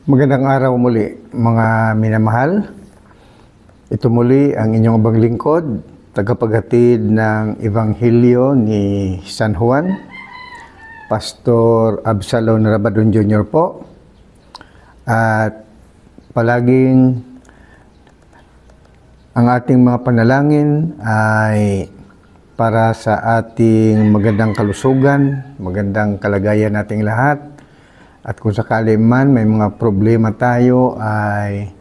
Magandang araw muli, mga minamahal. Ito muli ang inyong abang lingkod, tagapaghatid ng Ebanghelyo ni San Juan, Pastor Absalon Rabadon Jr. po. At palaging ang ating mga panalangin ay para sa ating magandang kalusugan, magandang kalagayan nating lahat. At kung sakali man may mga problema tayo ay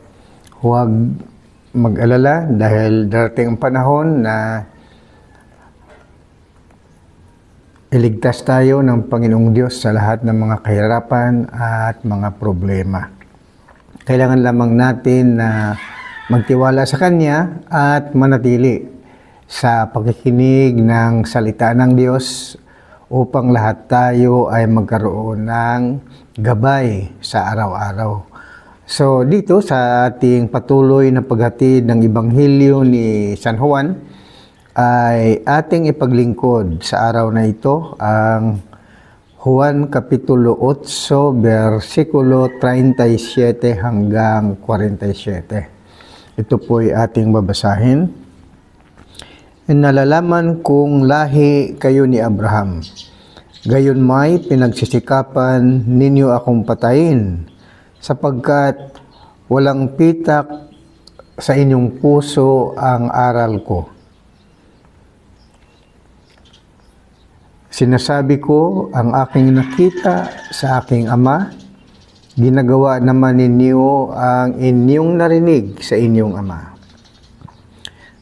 huwag mag-alala dahil darating ang panahon na iligtas tayo ng Panginoong Diyos sa lahat ng mga kahirapan at mga problema. Kailangan lamang natin na magtiwala sa Kanya at manatili sa pakikinig ng salita ng Diyos upang lahat tayo ay magkaroon ng gabay sa araw-araw. So dito sa ating patuloy na paghatid ng Ebanghelyo ni San Juan ay ating ipaglingkod sa araw na ito ang Juan Kapitulo 8, versikulo 37 hanggang 47. Ito po ay ating babasahin. Nalalaman kong lahi kayo ni Abraham. Gayon may pinagsisikapan ninyo akong patayin, sapagkat walang pitak sa inyong puso ang aral ko. Sinasabi ko ang aking nakita sa aking ama, ginagawa naman ninyo ang inyong narinig sa inyong ama.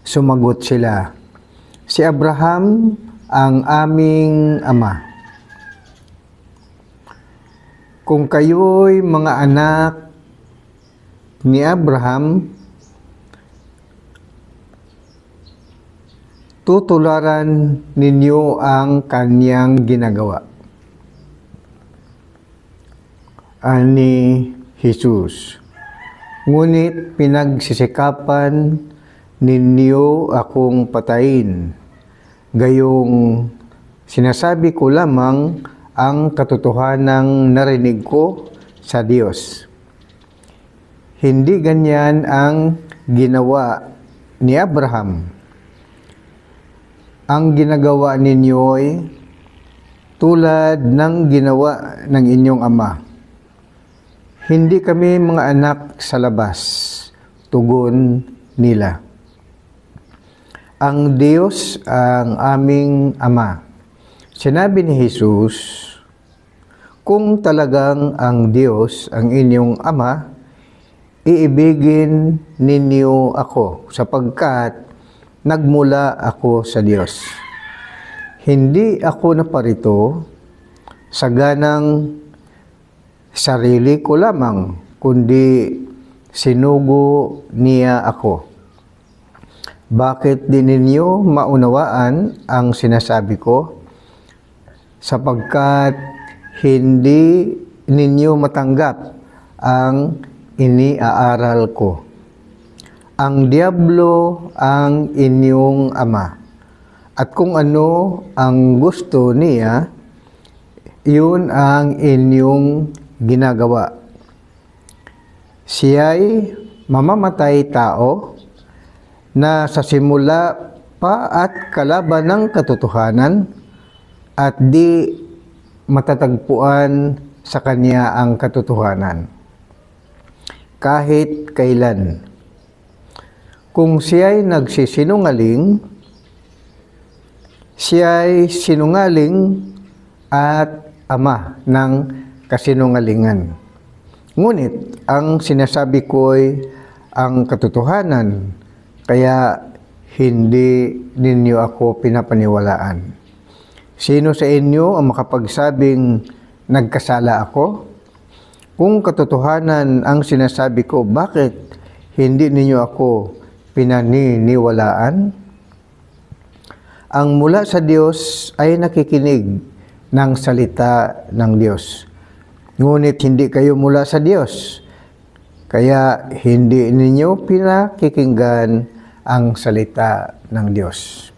Sumagot sila, si Abraham ang aming ama. Kung kayo'y mga anak ni Abraham, tutularan ninyo ang kanyang ginagawa. Ani Jesus, ngunit pinagsisikapan ninyo akong patayin. Gayong sinasabi ko lamang ang katotohanang narinig ko sa Diyos. Hindi ganyan ang ginawa ni Abraham. Ang ginagawa ninyo'y tulad ng ginawa ng inyong ama. Hindi kami mga anak sa labas, tugon nila. Ang Diyos ang aming ama. Sinabi ni Jesus, kung talagang ang Diyos ang inyong ama, iibigin ninyo ako sapagkat nagmula ako sa Diyos. Hindi ako naparito sa ganang sarili ko lamang, kundi sinugo niya ako. Bakit di ninyo maunawaan ang sinasabi ko? Sapagkat hindi ninyo matanggap ang iniaaral ko. Ang diablo ang inyong ama. At kung ano ang gusto niya, yun ang inyong ginagawa. Siya'y mamamatay tao na sa simula pa at kalaban ng katotohanan at di matatagpuan sa kanya ang katotohanan kahit kailan. Kung siya'y nagsisinungaling, siya'y sinungaling at ama ng kasinungalingan. Ngunit ang sinasabi ko'y ang katotohanan, kaya hindi ninyo ako pinapaniwalaan. Sino sa inyo ang makapagsabing nagkasala ako? Kung katotohanan ang sinasabi ko, bakit hindi ninyo ako pinaniniwalaan? Ang mula sa Diyos ay nakikinig ng salita ng Diyos. Ngunit hindi kayo mula sa Diyos, kaya hindi ninyo pinakikinggan ang salita ng Diyos.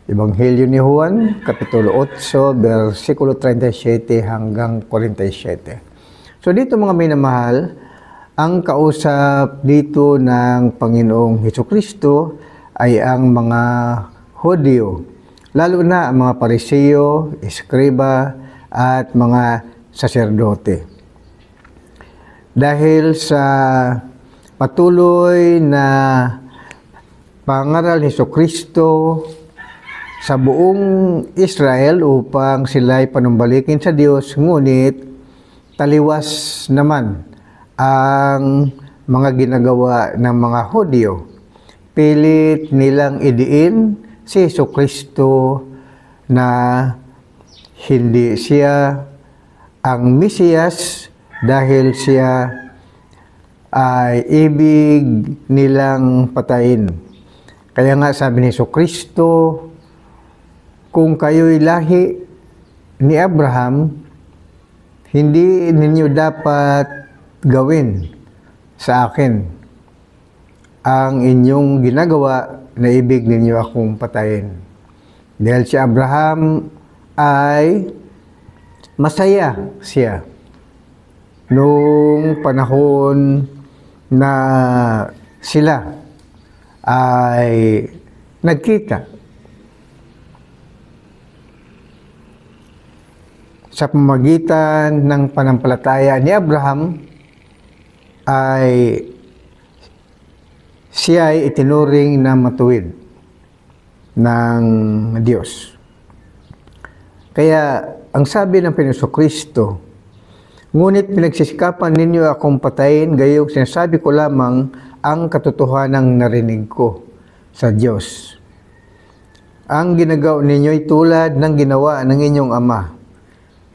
Ebanghelyo ni Juan, Kapitulo 8, versikulo 37 hanggang 47. So dito mga minamahal, ang kausap dito ng Panginoong Hesukristo ay ang mga Hudyo, lalo na ang mga Pariseo, Eskriba, at mga saserdote. Dahil sa patuloy na pangaral ni Hesukristo sa buong Israel upang sila'y panumbalikin sa Diyos, ngunit taliwas naman ang mga ginagawa ng mga Hudyo. Pilit nilang idiin si Hesukristo na hindi siya ang Mesiyas dahil siya ay ibig nilang patayin. Kaya nga sabi ni Hesukristo, kung kayo'y lahi ni Abraham, hindi ninyo dapat gawin sa akin ang inyong ginagawa na ibig ninyo akong patayin. Dahil si Abraham ay masaya siya noong panahon na sila ay nagkita sa pamamagitan ng panampalataya ni Abraham, ay siya ay itinuring na matuwid ng Diyos. Kaya ang sabi ng Panginoong Kristo, ngunit pinagsisikapan ninyo akong patayin, gayong sinasabi ko lamang ang katotohanang narinig ko sa Diyos. Ang ginagawa ninyo ay tulad ng ginawa ng inyong ama.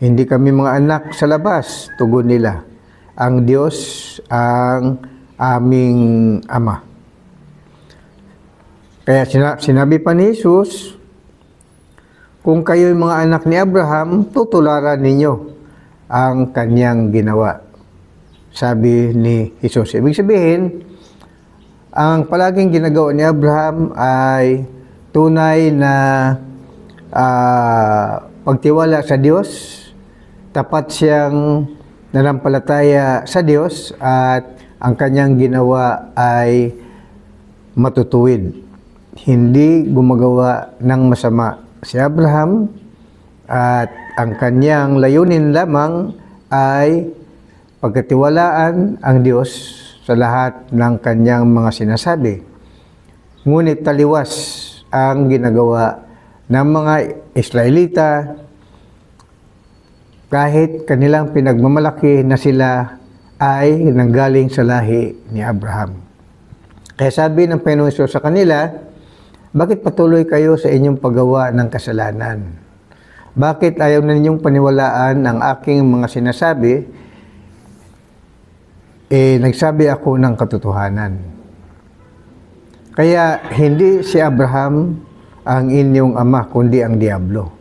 Hindi kami mga anak sa labas, tugon nila. Ang Diyos ang aming ama. Kaya sinabi pa ni Jesus, kung kayo'y mga anak ni Abraham, tutularan ninyo ang kanyang ginawa. Sabi ni Jesus. Ibig sabihin, ang palaging ginagawa ni Abraham ay tunay na pagtiwala sa Diyos, tapat siyang nanampalataya sa Diyos, at ang kanyang ginawa ay matutuwid. Hindi gumagawa ng masama si Abraham, at ang kanyang layunin lamang ay pagkatiwalaan ang Diyos sa lahat ng kanyang mga sinasabi. Ngunit taliwas ang ginagawa ng mga Israelita kahit kanilang pinagmamalaki na sila ay nanggaling sa lahi ni Abraham. Kaya sabi ng Panginoon Hesus sa kanila, bakit patuloy kayo sa inyong paggawa ng kasalanan? Bakit ayaw na ninyong paniwalaan ang aking mga sinasabi? Nagsabi ako ng katotohanan. Kaya hindi si Abraham ang inyong ama, kundi ang diablo.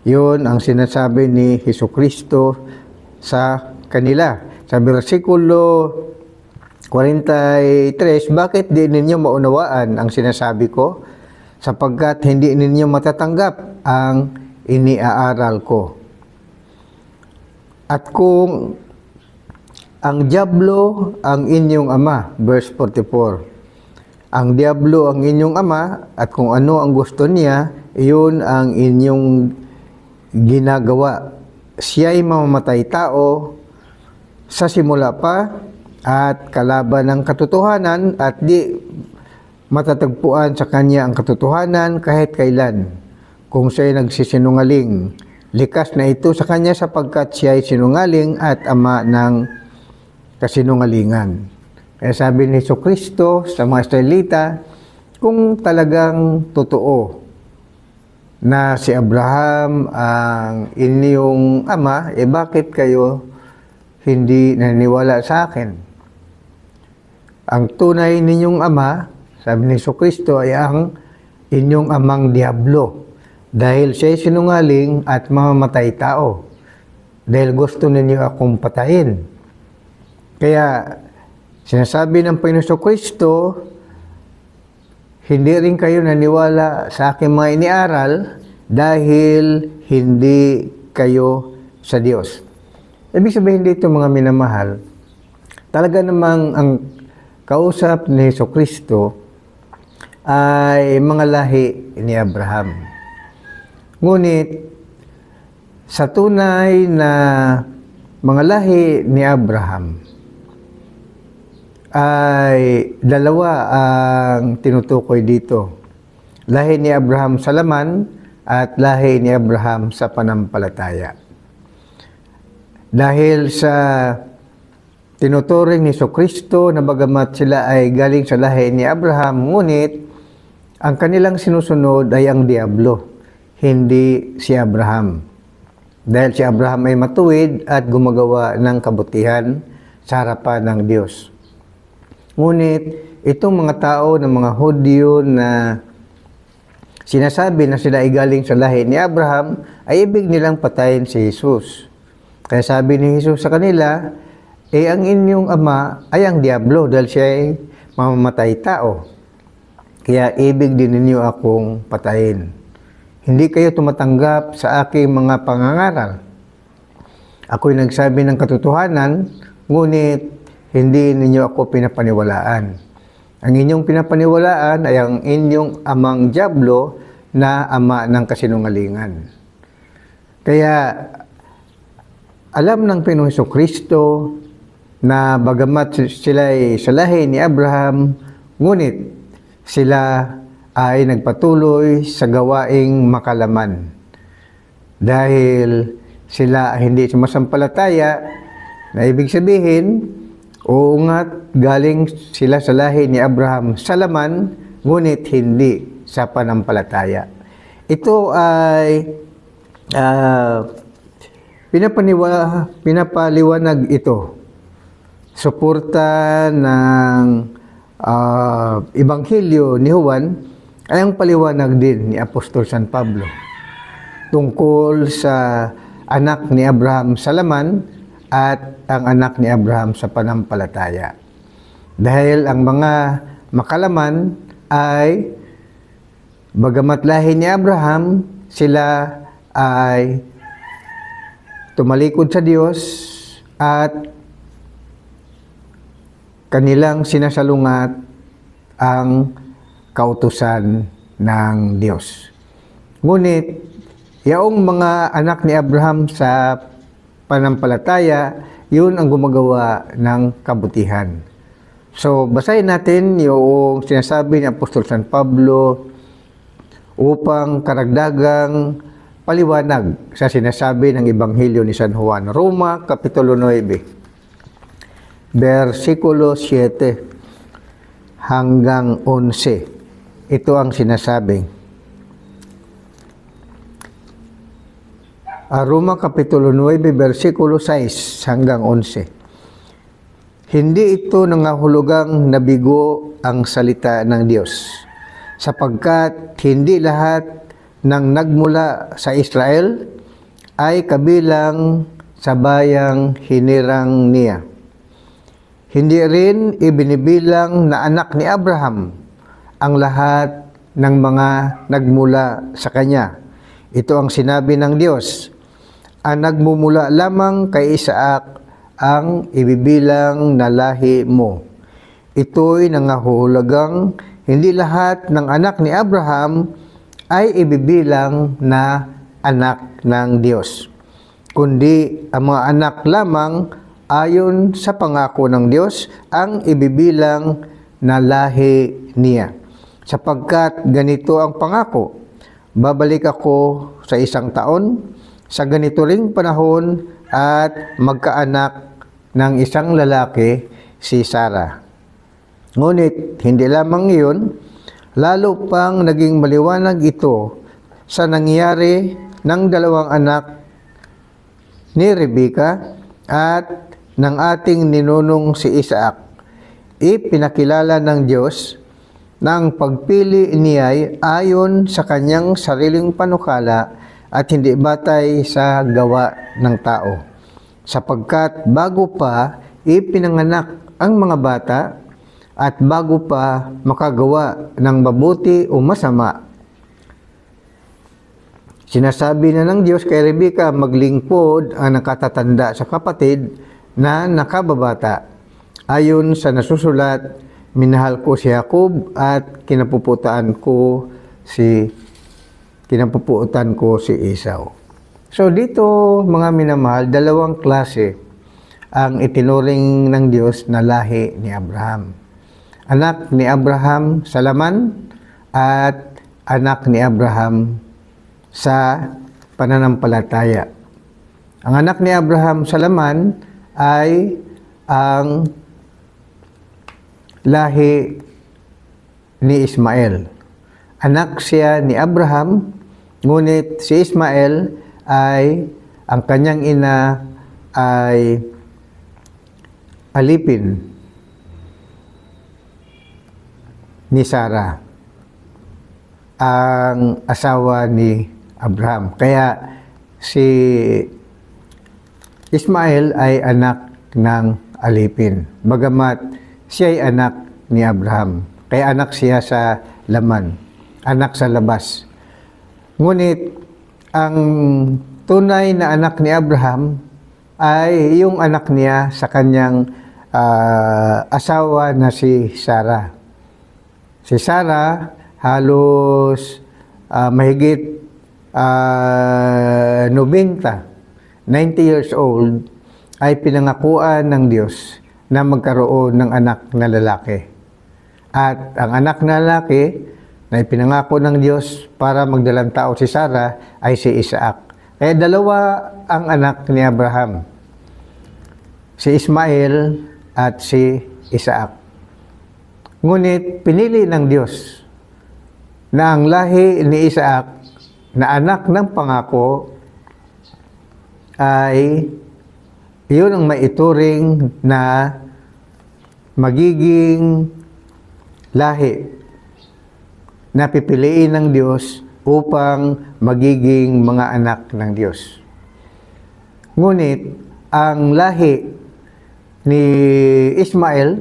Yun ang sinasabi ni Hesukristo sa kanila. Sa versikulo 43, bakit di ninyo maunawaan ang sinasabi ko? Sapagkat hindi ninyo matatanggap ang iniaaral ko. At kung ang diablo ang inyong ama, verse 44, ang diablo ang inyong ama, at kung ano ang gusto niya, iyon ang inyong ginagawa. Siya'y mamamatay tao sa simula pa, at kalaban ng katotohanan, at di matatagpuan sa kanya ang katotohanan kahit kailan. Kung siya'y nagsisinungaling, likas na ito sa kanya sapagkat siya'y sinungaling at ama ng kasinungalingan. Kaya sabi ni Hesukristo sa mga Israelita, kung talagang totoo na si Abraham ang inyong ama, bakit kayo hindi naniniwala sa akin? Ang tunay ninyong ama, sabi ni Hesukristo, ay ang inyong amang diablo, dahil siya'y sinungaling at mamamatay tao, dahil gusto ninyo akong patayin. Kaya sinasabi ng Panginoon Hesukristo, hindi rin kayo naniwala sa aking mga iniaral dahil hindi kayo sa Diyos. Ibig sabihin dito mga minamahal, talaga namang ang kausap ni Jesucristo ay mga lahi ni Abraham. Ngunit sa tunay na mga lahi ni Abraham ay dalawa ang tinutukoy dito. Lahi ni Abraham sa laman at lahi ni Abraham sa panampalataya. Dahil sa tinuturing ni Jesucristo na bagamat sila ay galing sa lahi ni Abraham, ngunit ang kanilang sinusunod ay ang diablo, hindi si Abraham. Dahil si Abraham ay matuwid at gumagawa ng kabutihan sa harapan ng Diyos. Ngunit itong mga tao ng mga Hudyo na sinasabi na sila ay galing sa lahi ni Abraham, ay ibig nilang patayin si Jesus. Kaya sabi ni Jesus sa kanila, ang inyong ama ay ang diablo dahil siya ay mamamatay tao. Kaya ibig din ninyo akong patayin. Hindi kayo tumatanggap sa aking mga pangangaral. Ako'y nagsabi ng katotohanan, ngunit hindi ninyo ako pinapaniwalaan. Ang inyong pinapaniwalaan ay ang inyong amang diablo na ama ng kasinungalingan. Kaya alam ng Panginoong Jesucristo na bagamat sila ay sa lahi ni Abraham, ngunit sila ay nagpatuloy sa gawaing makalaman. Dahil sila ay hindi sumasampalataya, na ibig sabihin, oo nga't galing sila sa lahi ni Abraham sa laman, ngunit hindi sa panampalataya. Ito ay pinapaliwanag ito. Suporta ng Ebanghelyo ni Juan ay ang paliwanag din ni Apostol San Pablo tungkol sa anak ni Abraham sa laman at ang anak ni Abraham sa panampalataya. Dahil ang mga makalaman ay bagamat lahi ni Abraham, sila ay tumalikod sa Diyos at kanilang sinasalungat ang kautusan ng Diyos. Ngunit, yaong mga anak ni Abraham sa panampalataya, yun ang gumagawa ng kabutihan. So, basahin natin yung sinasabi ni Apostol San Pablo upang karagdagang paliwanag sa sinasabi ng Ebanghelyo ni San Juan. Roma, Kapitulo 9, versikulo 7 hanggang 11. Ito ang sinasabi. Roma, Kapitulo 9, versikulo 6 hanggang 11. Hindi ito nangahulugang nabigo ang salita ng Diyos, sapagkat hindi lahat ng nagmula sa Israel ay kabilang sa bayang hinirang niya. Hindi rin ibinibilang na anak ni Abraham ang lahat ng mga nagmula sa kanya. Ito ang sinabi ng Diyos, ang nagmumula lamang kay Isaac ang ibibilang na lahi mo. Ito'y nangahulugang hindi lahat ng anak ni Abraham ay ibibilang na anak ng Diyos, kundi ang mga anak lamang ayon sa pangako ng Diyos ang ibibilang na lahi niya. Sapagkat ganito ang pangako, babalik ako sa 1 taon, sa ganito ring panahon at magkaanak ng isang lalaki, si Sarah. Ngunit hindi lamang iyon, lalo pang naging maliwanag ito sa nangyari ng 2 anak ni Rebecca at ng ating ninunong si Isaac. Ipinakilala ng Diyos na ang pagpili niya ay ayon sa kanyang sariling panukala at hindi batay sa gawa ng tao. Sapagkat bago pa ipinanganak ang mga bata at bago pa makagawa ng mabuti o masama, Sinasabi na ng Diyos kay Rebecca, maglingkod ang nakatatanda sa kapatid na nakababata. Ayon sa nasusulat, minahal ko si Jacob at kinapuputan ko si Esau. So dito, mga minamahal, dalawang klase ang itinuring ng Diyos na lahi ni Abraham. Anak ni Abraham sa laman at anak ni Abraham sa pananampalataya. Ang anak ni Abraham sa laman ay ang lahi ni Ismael. Anak siya ni Abraham, ngunit si Ismael ay ang kanyang ina ay alipin ni Sarah, ang asawa ni Abraham. Kaya si Ismael ay anak ng alipin, bagamat siya ay anak ni Abraham. Kaya anak siya sa laman, anak sa labas. Ngunit ang tunay na anak ni Abraham ay yung anak niya sa kanyang asawa na si Sarah. Si Sarah halos mahigit 90 years old ay pinangakuan ng Diyos na magkaroon ng anak na lalaki. At ang anak na lalaki na ipinangako ng Diyos para magdalang tao si Sarah ay si Isaac. Kaya dalawa ang anak ni Abraham, si Ismael at si Isaac. Ngunit pinili ng Diyos na ang lahi ni Isaac na anak ng pangako ay iyon ang maituring na magiging lahi na pipiliin ng Diyos upang magiging mga anak ng Diyos. Ngunit ang lahi ni Ismael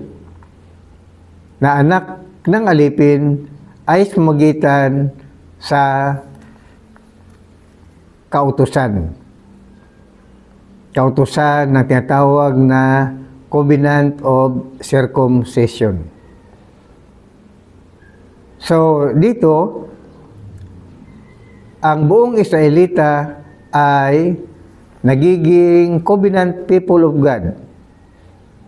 na anak ng alipin ay sumagitan sa kautusan. Kautusan na tinatawag na Covenant of Circumcision. So, dito, ang buong Israelita ay nagiging covenant people of God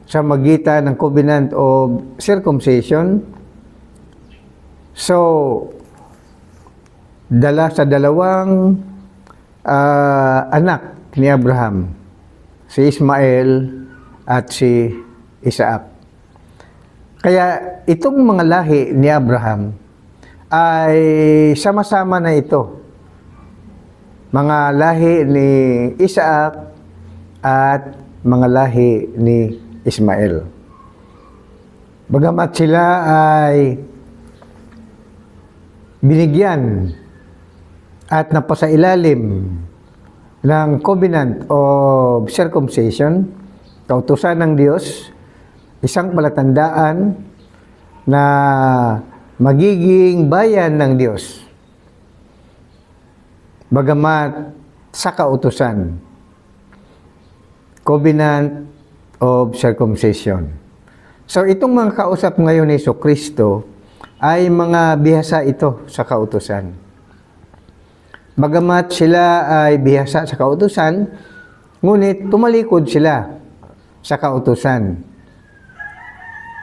sa magitan ng Covenant of Circumcision. So, dala sa dalawang anak ni Abraham, si Ismael at si Isaac. Kaya itong mga lahi ni Abraham ay sama-sama na ito. Mga lahi ni Isaac at mga lahi ni Ismael. Bagamat sila ay binigyan at napasailalim ng Covenant of Circumcision, kautusan ng Diyos, isang palatandaan na magiging bayan ng Diyos. Bagamat sa kautusan, Covenant of Circumcision. So itong mga kausap ngayon ni Jesucristo ay mga bihasa ito sa kautusan. Bagamat sila ay bihasa sa kautusan, ngunit tumalikod sila sa kautusan.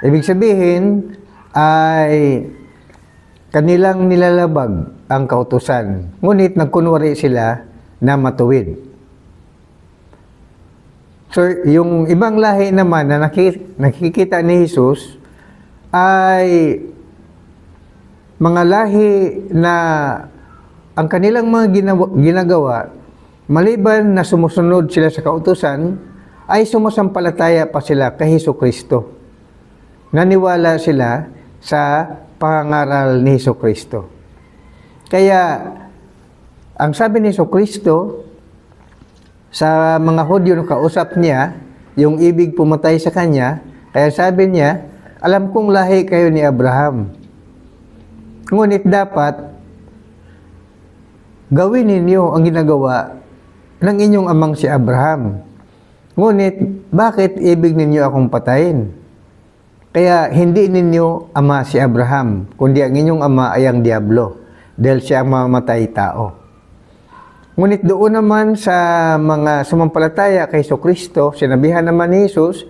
Ibig sabihin ay kanilang nilalabag ang kautusan, ngunit nagkunwari sila na matuwid. So, yung ibang lahi naman na nakikita ni Jesus ay mga lahi na ang kanilang mga ginagawa, maliban na sumusunod sila sa kautusan, ay sumasampalataya pa sila kay Jesucristo. Naniwala sila sa pangangaral ni Jesucristo. Kaya, ang sabi ni Jesucristo sa mga Hudyo na kausap niya, yung ibig pumatay sa kanya, kaya sabi niya, alam kong lahi kayo ni Abraham. Ngunit dapat gawin ninyo ang ginagawa ng inyong amang si Abraham. Ngunit, bakit ibig ninyo akong patayin? Kaya hindi ninyo ama si Abraham, kundi ang inyong ama ay ang diablo, dahil siya ang mamamatay tao. Ngunit doon naman sa mga sumampalataya kay Kristo, sinabihan naman ni Jesus,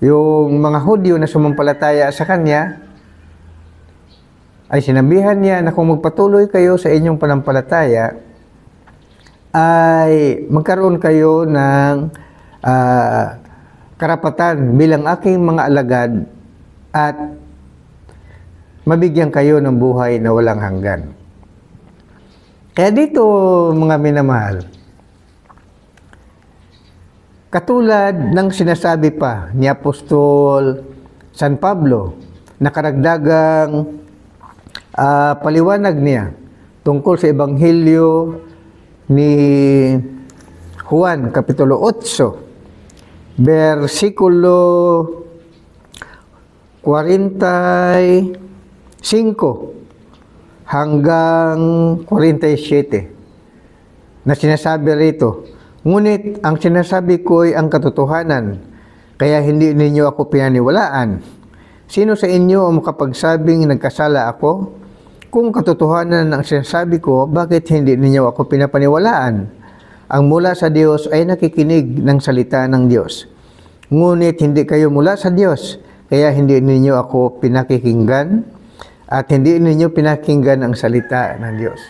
yung mga Hudyo na sumampalataya sa Kanya, ay sinabihan niya na kung magpatuloy kayo sa inyong panampalataya, ay magkaroon kayo ng karapatan bilang aking mga alagad at mabigyan kayo ng buhay na walang hanggan. Kaya dito, mga minamahal, katulad ng sinasabi pa ni Apostol San Pablo na karagdagang paliwanag niya tungkol sa Ebanghelyo ni Juan, Kapitulo 8, versikulo 45 hanggang 47 na sinasabi rito, ngunit ang sinasabi ko ay ang katotohanan, kaya hindi ninyo ako pinaniwalaan. Sino sa inyo ang makapagsabing nagkasala ako? Kung katotohanan ang sinasabi ko, bakit hindi ninyo ako pinapaniwalaan? Ang mula sa Diyos ay nakikinig ng salita ng Diyos. Ngunit hindi kayo mula sa Diyos, kaya hindi ninyo ako pinakikinggan at hindi ninyo pinakinggan ang salita ng Diyos.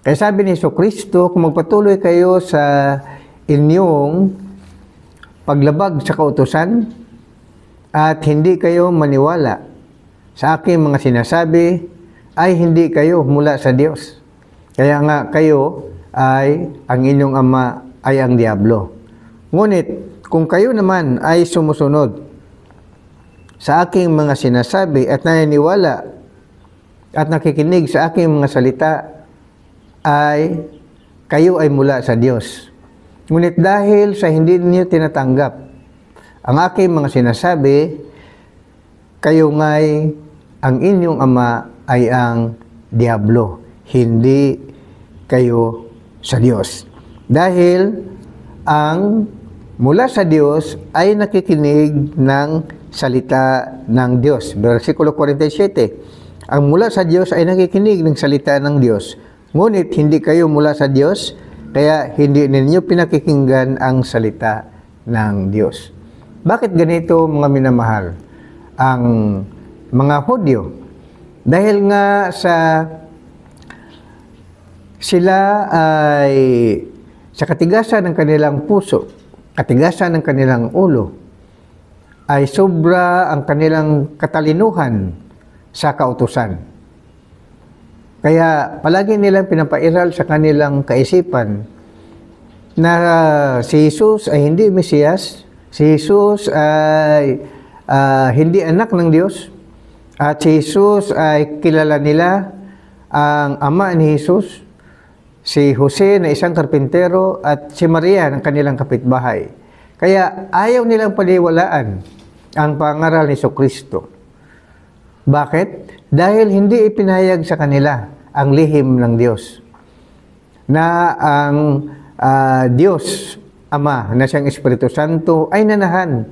Kaya sabi ni Kristo, kung magpatuloy kayo sa inyong paglabag sa kautusan at hindi kayo maniwala sa aking mga sinasabi, ay hindi kayo mula sa Diyos. Kaya nga kayo ay ang inyong ama ay ang diablo. Ngunit kung kayo naman ay sumusunod sa aking mga sinasabi at naniniwala at nakikinig sa aking mga salita, ay kayo ay mula sa Diyos. Ngunit dahil sa hindi niyo tinatanggap ang aking mga sinasabi, kayo nga'y ang inyong ama ay ang diablo, hindi kayo sa Diyos. Dahil ang mula sa Diyos ay nakikinig ng salita ng Diyos. Versikulo 47, ang mula sa Diyos ay nakikinig ng salita ng Diyos. Ngunit hindi kayo mula sa Diyos, kaya hindi ninyo pinakikinggan ang salita ng Diyos. Bakit ganito, mga minamahal, ang mga Hudyo? Dahil nga sila ay sa katigasan ng kanilang puso, katigasan ng kanilang ulo, ay sobra ang kanilang katalinuhan sa kautusan. Kaya palagi nilang pinapairal sa kanilang kaisipan na si Jesus ay hindi Mesiyas, si Jesus ay hindi anak ng Diyos, at si Jesus ay kilala nila ang ama ni Jesus, si Jose na isang karpintero, at si Maria ng kanilang kapitbahay. Kaya ayaw nilang paniwalaan ang pangaral ni Kristo. Bakit? Dahil hindi ipinahayag sa kanila ang lihim ng Diyos, na ang Diyos Ama na siyang Espiritu Santo ay nanahan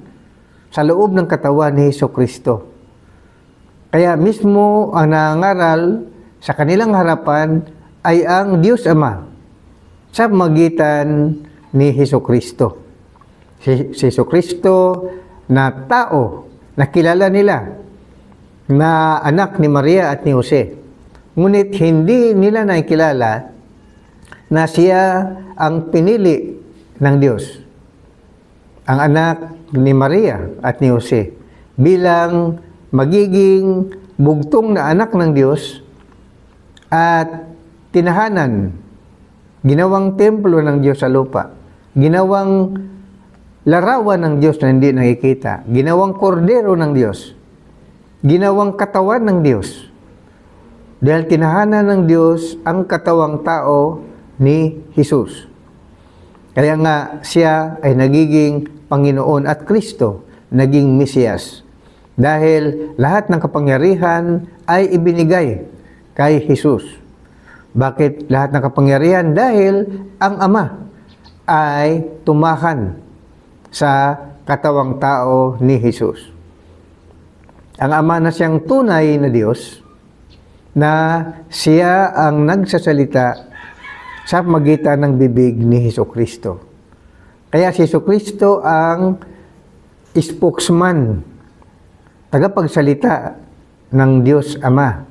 sa loob ng katawan ni Kristo. Kaya mismo ang nangaral sa kanilang harapan ay ang Diyos Ama sa magitan ni Kristo. Si Kristo na tao na kilala nila na anak ni Maria at ni Jose. Ngunit hindi nila nakikilala na siya ang pinili ng Diyos, ang anak ni Maria at ni Jose, bilang magiging bugtong na anak ng Diyos at tinahanan, ginawang templo ng Diyos sa lupa, ginawang larawan ng Diyos na hindi nakikita, ginawang kordero ng Diyos, ginawang katawan ng Diyos. Dahil tinahanan ng Diyos ang katawang tao ni Jesus. Kaya nga siya ay nagiging Panginoon at Kristo, naging Mesiyas. Dahil lahat ng kapangyarihan ay ibinigay kay Jesus. Bakit lahat ng kapangyarihan? Dahil ang Ama ay tumakan sa katawang tao ni Jesus. Ang Ama na siyang tunay na Diyos, na siya ang nagsasalita sa magitan ng bibig ni Hesukristo. Kaya si Hesukristo ang spokesman, tagapagsalita ng Diyos Ama.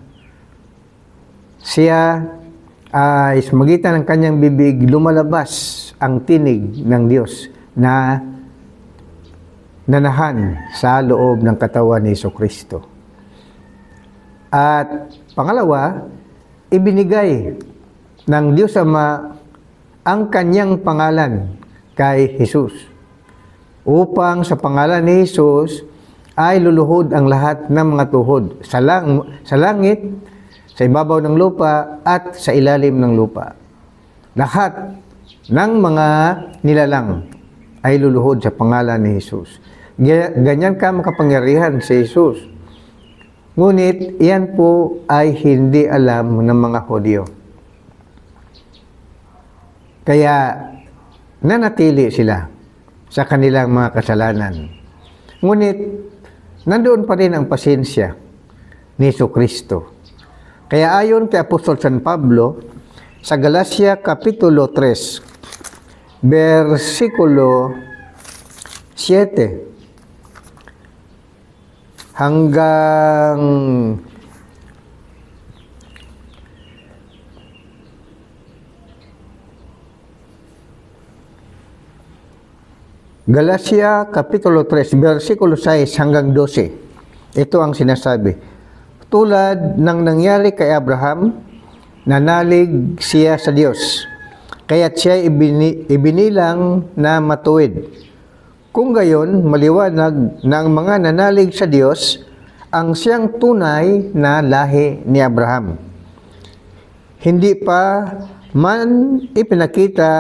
Siya ay sa magitan ng kanyang bibig lumalabas ang tinig ng Diyos na nanahan sa loob ng katawan ni Hesukristo. At pangalawa, ibinigay ng Diyos Ama ang kanyang pangalan kay Jesus, upang sa pangalan ni Jesus ay luluhod ang lahat ng mga tuhod sa langit, sa ibabaw ng lupa, at sa ilalim ng lupa. Lahat ng mga nilalang ay luluhod sa pangalan ni Jesus. Ganyan ka makapangyarihan si Jesus. Ngunit, iyan po ay hindi alam ng mga Hudyo. Kaya, nanatili sila sa kanilang mga kasalanan. Ngunit, nandoon pa rin ang pasensya ni Hesukristo. Kaya ayon kay Apostol San Pablo, sa Galacia Kapitulo 3, versikulo 7, hanggang Galacia Kapitulo 3, versikulo 6 hanggang 12. Ito ang sinasabi. Tulad ng nangyari kay Abraham, nanalig siya sa Diyos, kaya't siya ibinilang na matuwid. Kung gayon, maliwanag na ang mga nanalig sa Diyos ang siyang tunay na lahi ni Abraham. Hindi pa man ipinakita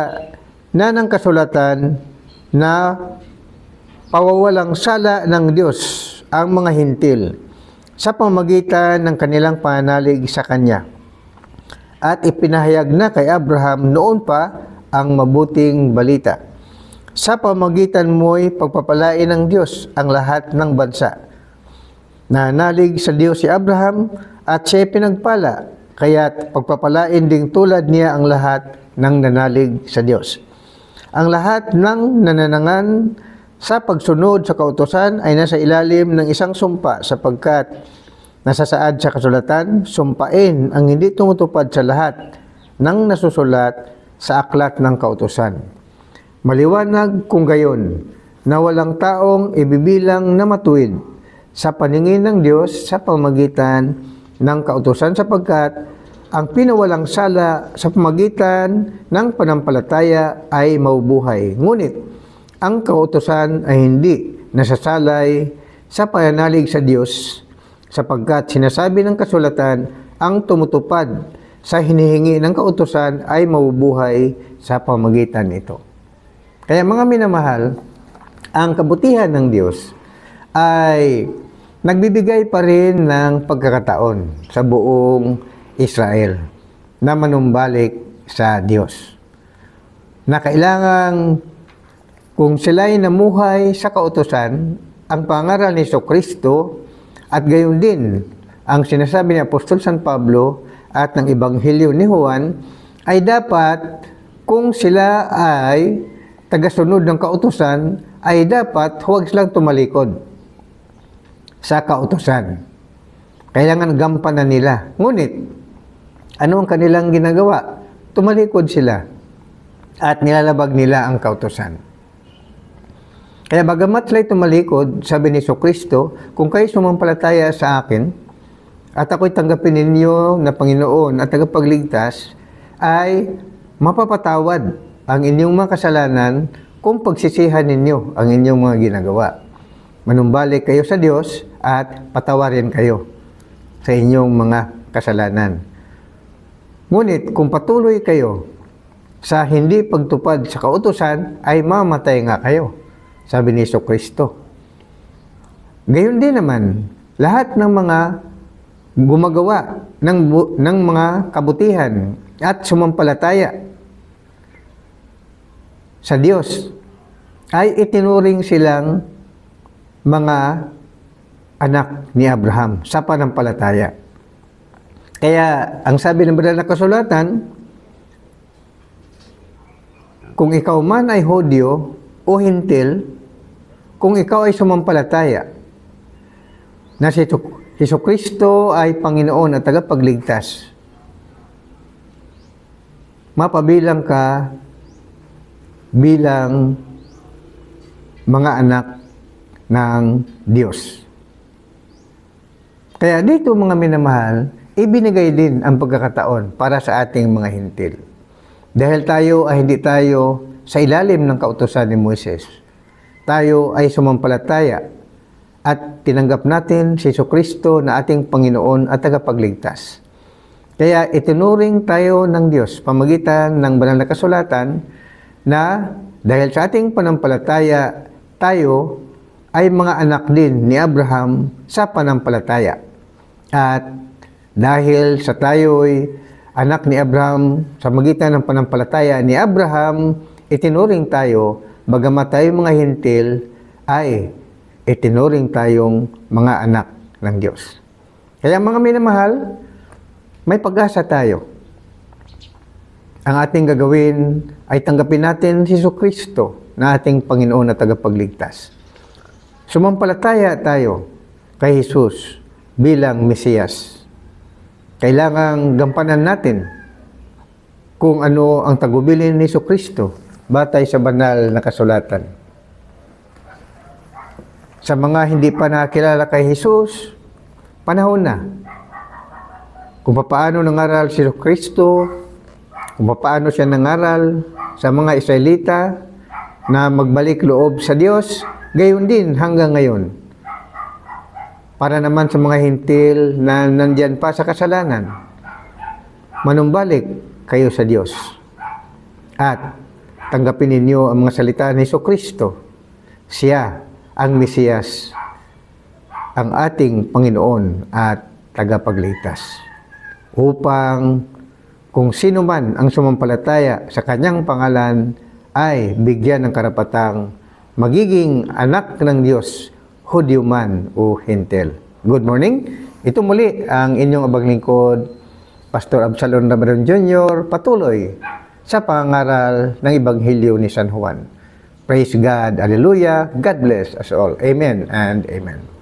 na ng kasulatan na pawawalang sala ng Diyos ang mga hintil sa pamamagitan ng kanilang pananalig sa Kanya. At ipinahayag na kay Abraham noon pa ang mabuting balita. Sa pamamagitan mo'y pagpapalain ng Diyos ang lahat ng bansa. Nanalig sa Diyos si Abraham at siya'y pinagpala, kaya't pagpapalain ding tulad niya ang lahat ng nanalig sa Diyos. Ang lahat ng nananangan sa pagsunod sa kautusan ay nasa ilalim ng isang sumpa, sapagkat nasasaad sa kasulatan, sumpain ang hindi tumutupad sa lahat ng nasusulat sa aklat ng kautusan. Maliwanag kung gayon na walang taong ibibilang na matuwid sa paningin ng Diyos sa pamamagitan ng kautusan, sapagkat ang pinawalang sala sa pamamagitan ng panampalataya ay mabubuhay. Ngunit ang kautusan ay hindi nasasalay sa pananalig sa Diyos, sapagkat sinasabi ng kasulatan, ang tumutupad sa hinihingi ng kautusan ay mabubuhay sa pamamagitan nito. Kaya mga minamahal, ang kabutihan ng Diyos ay nagbibigay pa rin ng pagkakataon sa buong Israel na manumbalik sa Diyos. Na kailangan kung sila'y namuhay sa kautusan, ang pangaral ni Hesukristo at gayon din ang sinasabi ni Apostol San Pablo at ng Ebanghelyo ni Juan, ay dapat kung sila ay tagasunod ng kautusan, ay dapat huwag silang tumalikod sa kautusan. Kailangan gampanan nila. Ngunit, ano ang kanilang ginagawa? Tumalikod sila at nilalabag nila ang kautusan. Kaya bagamat sila'y tumalikod, sabi ni Hesukristo, kung kayo sumampalataya sa akin, at ako'y tanggapin ninyo na Panginoon at tagapagligtas, ay mapapatawad ang inyong mga kasalanan kung pagsisihan ninyo ang inyong mga ginagawa. Manumbalik kayo sa Diyos at patawarin kayo sa inyong mga kasalanan. Ngunit kung patuloy kayo sa hindi pagtupad sa kautusan, ay mamatay nga kayo, sabi ni Hesukristo. Gayon din naman, lahat ng mga gumagawa ng mga kabutihan at sumampalataya sa Diyos ay itinuring silang mga anak ni Abraham sa panampalataya. Kaya ang sabi ng banal na kasulatan, kung ikaw man ay Hudyo o Hintil, kung ikaw ay sumampalataya na si Jesucristo ay Panginoon at tagapagligtas, mapabilang ka bilang mga anak ng Diyos. Kaya dito mga minamahal, ibinigay din ang pagkakataon para sa ating mga Hintil. Dahil tayo ay hindi tayo sa ilalim ng kautusan ni Moises. Tayo ay sumampalataya at tinanggap natin si Jesucristo na ating Panginoon at tagapagligtas. Kaya itinuring tayo ng Diyos pamagitan ng banal na kasulatan na dahil sa ating panampalataya, tayo ay mga anak din ni Abraham sa panampalataya. At dahil sa tayo'y anak ni Abraham, sa magitan ng panampalataya ni Abraham, itinuring tayo, bagamat tayo mga Hintil, ay itinuring tayong mga anak ng Diyos. Kaya mga minamahal, may pag-asa tayo. Ang ating gagawin ay tanggapin natin si Jesucristo na ating Panginoon at tagapagligtas. Sumampalataya tayo kay Jesus bilang Mesiyas. Kailangang gampanan natin kung ano ang tagubilin ni Jesucristo batay sa banal na kasulatan. Sa mga hindi pa nakakilala kay Jesus, panahon na. Kung paano nangaral si Jesucristo, kung paano siya nangaral sa mga Israelita na magbalik loob sa Diyos, gayon din hanggang ngayon. Para naman sa mga Hintil na nandyan pa sa kasalanan, manumbalik kayo sa Diyos at tanggapin ninyo ang mga salita ni Jesucristo. Siya ang Mesiyas, ang ating Panginoon at tagapagligtas. Upang kung sino man ang sumampalataya sa kanyang pangalan ay bigyan ng karapatang magiging anak ng Diyos, Hudyo man o Hintil. Good morning. Ito muli ang inyong abang lingkod, Pastor Absalon Ramadan Jr., patuloy sa pangaral ng Ebanghelyo ni San Juan. Praise God. Hallelujah. God bless us all. Amen and amen.